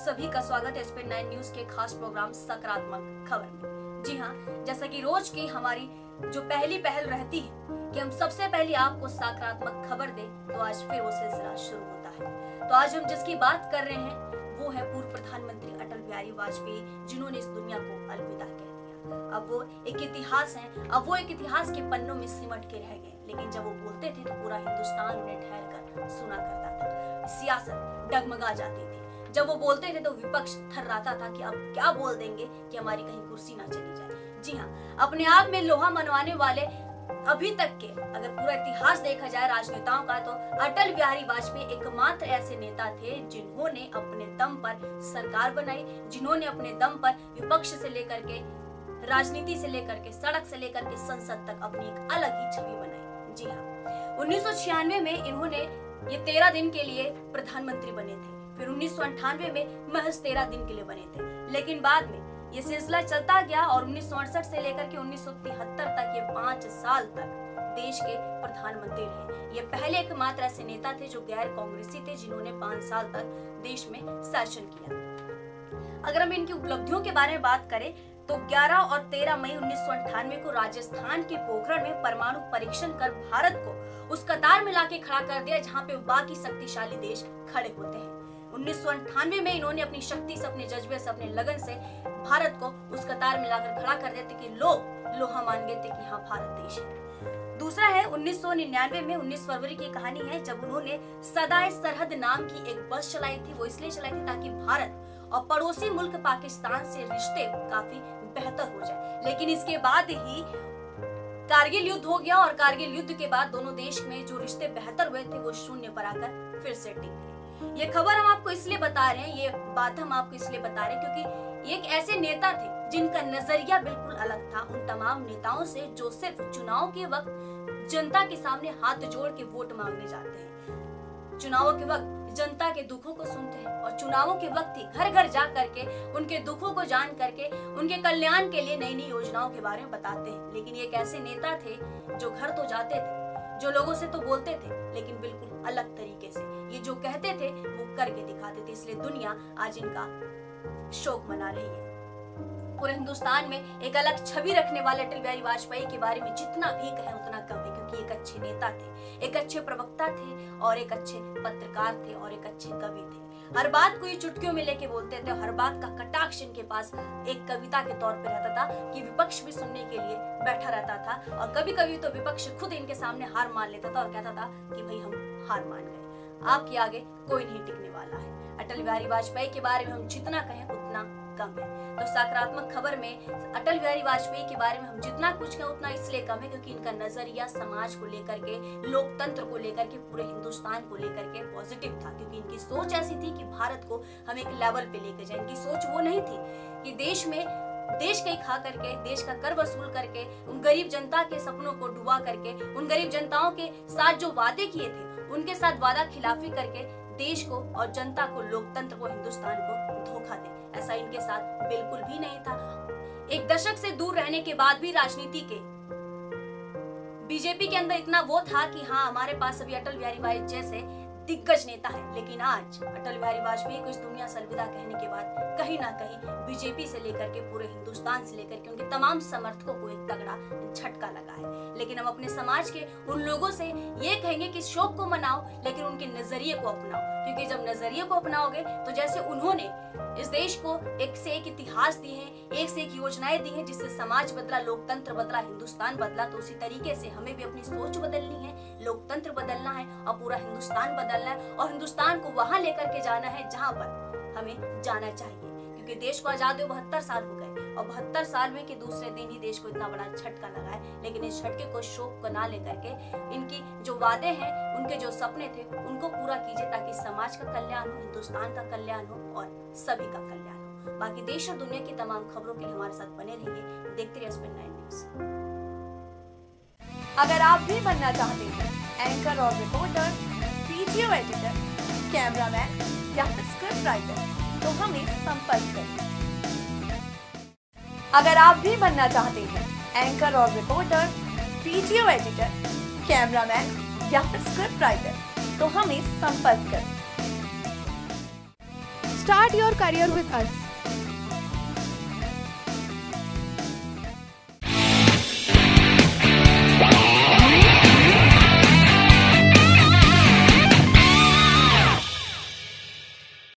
सभी का स्वागत है स्पेन 9 न्यूज के खास प्रोग्राम सकारात्मक खबर में। जी हाँ, जैसा कि रोज की हमारी जो पहली पहल रहती है कि हम सबसे पहले आपको सकारात्मक खबर दें, तो आज फिर वो सिलसिला शुरू होता है। तो आज हम जिसकी बात कर रहे हैं वो है पूर्व प्रधानमंत्री अटल बिहारी वाजपेयी, जिन्होंने इस दुनिया को अलविदा कह दिया। अब वो एक इतिहास है, अब वो एक इतिहास के पन्नों में सिमट के रह गए, लेकिन जब वो बोलते थे तो पूरा हिंदुस्तान उन्हें ठहर कर सुना करता था। सियासत डगमगा जाती थी। जब वो बोलते थे तो विपक्ष थर्राता था कि अब क्या बोल देंगे कि हमारी कहीं कुर्सी ना चली जाए। जी हाँ, अपने आप में लोहा मनवाने वाले अभी तक के अगर पूरा इतिहास देखा जाए राजनेताओं का, तो अटल बिहारी वाजपेयी एकमात्र ऐसे नेता थे जिन्होंने अपने दम पर सरकार बनाई, जिन्होंने अपने दम पर विपक्ष से लेकर के राजनीति से लेकर के सड़क से लेकर के संसद तक अपनी एक अलग ही छवि बनाई। जी हाँ, 1996 में इन्होंने ये 13 दिन के लिए प्रधानमंत्री बने थे, फिर 1998 में महज 13 दिन के लिए बने थे, लेकिन बाद में ये सिलसिला चलता गया और 1968 से लेकर के 1973 तक ये 5 साल तक देश के प्रधानमंत्री रहे। ये पहले एकमात्र ऐसे नेता थे जो गैर कांग्रेसी थे जिन्होंने 5 साल तक देश में शासन किया। अगर हम इनकी उपलब्धियों के बारे में बात करें तो 11 और 13 मई 1998 को राजस्थान के पोखरण में परमाणु परीक्षण कर भारत को उस कतार में लाके खड़ा कर दिया जहां पे बाकी शक्तिशाली देश खड़े होते हैं। 1998 में इन्होंने अपनी शक्ति से, अपने जज्बे से, अपने लगन से भारत को उस कतार में लाकर खड़ा कर देते कि लोग लोहा मान गए थे कि हाँ भारत देश है। दूसरा है 1999 में 19 फरवरी की कहानी है, जब उन्होंने सदाए सरहद नाम की एक बस चलाई थी। वो इसलिए चलाई थी ताकि भारत और पड़ोसी मुल्क पाकिस्तान से रिश्ते काफी बेहतर हो जाए, लेकिन इसके बाद ही कारगिल युद्ध हो गया और कारगिल युद्ध के बाद दोनों देश में जो रिश्ते बेहतर हुए थे वो शून्य पर आकर फिर से टिक गए। ये खबर हम आपको इसलिए बता रहे हैं, ये बात हम आपको इसलिए बता रहे हैं क्योंकि ये एक ऐसे नेता थे जिनका नजरिया बिल्कुल अलग था उन तमाम नेताओं से जो सिर्फ चुनाव के वक्त जनता के सामने हाथ जोड़ के वोट मांगने जाते हैं, चुनावों के वक्त जनता के दुखों को सुनते हैं और चुनावों के वक्त ही घर घर जा करके उनके दुखों को जान करके उनके कल्याण के लिए नई नई योजनाओं के बारे में बताते हैं। लेकिन ये एक ऐसे नेता थे जो घर तो जाते थे, जो लोगों से तो बोलते थे, लेकिन बिल्कुल अलग तरीके से ये जो कहते थे वो करके दिखाते थे। इसलिए दुनिया आज इनका शोक मना रही है। पूरे हिंदुस्तान में एक अलग छवि रखने वाले अटल बिहारी वाजपेयी के बारे में जितना भी कहें उतना कम है, क्योंकि एक अच्छे नेता थे, एक अच्छे प्रवक्ता थे और एक अच्छे पत्रकार थे और एक अच्छे कवि थे। हर बात को ये चुटकियों में लेके बोलते थे, हर बात का कटाक्ष इनके पास एक कविता के तौर पे रहता था कि विपक्ष भी सुनने के लिए बैठा रहता था और कभी कभी तो विपक्ष खुद इनके सामने हार मान लेता था और कहता था कि भाई हम हार मान गए, आपके आगे कोई नहीं टिकने वाला है। अटल बिहारी वाजपेयी के बारे में हम जितना कहें उतना कम है। तो सकारात्मक खबर में अटल बिहारी वाजपेयी के बारे में हम जितना कुछ कहें उतना इसलिए कम है क्योंकि इनका नजरिया समाज को लेकर के, लोकतंत्र को लेकर के, पूरे हिंदुस्तान को लेकर के पॉजिटिव था, क्योंकि इनकी सोच ऐसी थी कि भारत को हम एक लेवल पे लेके जाए। इनकी सोच वो नहीं थी कि देश में देश कहीं खा करके, देश का कर वसूल करके, उन गरीब जनता के सपनों को डुबा करके, उन गरीब जनताओं के साथ जो वादे किए थे उनके साथ वादा खिलाफी करके देश को और जनता को, लोकतंत्र को, हिंदुस्तान को धोखा दे। ऐसा इनके साथ बिल्कुल भी नहीं था। एक दशक से दूर रहने के बाद भी राजनीति के बीजेपी के अंदर इतना वो था कि हाँ हमारे पास अभी अटल बिहारी वाजपेयी जैसे दिग्गज नेता है, लेकिन आज अटल बिहारी वाजपेयी को इस दुनिया से अलविदा कहने के बाद कहीं ना कहीं बीजेपी से लेकर के पूरे हिंदुस्तान से लेकर के उनके तमाम समर्थकों को एक तगड़ा झटका लगा है। लेकिन हम अपने समाज के उन लोगों से ये कहेंगे कि शोक को मनाओ लेकिन उनके नजरिए को अपनाओ, क्योंकि जब नजरिए को अपनाओगे तो जैसे उन्होंने इस देश को एक से एक इतिहास दी है, एक से एक योजनाएं दी हैं जिससे समाज बदला, लोकतंत्र बदला, हिंदुस्तान बदला, तो उसी तरीके से हमें भी अपनी सोच बदलनी है, लोकतंत्र बदलना है और पूरा हिंदुस्तान बदलना है और हिंदुस्तान को वहां लेकर के जाना है जहां पर हमें जाना चाहिए। क्योंकि देश को आजाद हुए 72 साल हो गए और 72 साल में के दूसरे दिन ही देश को इतना बड़ा झटका लगा है, लेकिन इस झटके को शोक को ना लेकर के इनकी जो वादे हैं, उनके जो सपने थे उनको पूरा कीजिए ताकि समाज का कल्याण हो, हिंदुस्तान का कल्याण हो और सभी का कल्याण हो। बाकी देश और दुनिया की तमाम खबरों के लिए हमारे साथ बने रहिए, देखते रहिए स्पेन 9 न्यूज। अगर आप भी बनना चाहते हैं एंकर और रिपोर्टर, वीडियो एडिटर, कैमरामैन या फिर स्क्रिप्ट राइटर, तो हमें संपर्क करें। अगर आप भी बनना चाहते हैं एंकर और रिपोर्टर, वीडियो एडिटर, कैमरामैन या फिर स्क्रिप्ट राइटर, तो हमें संपर्क करें। Start your career with us.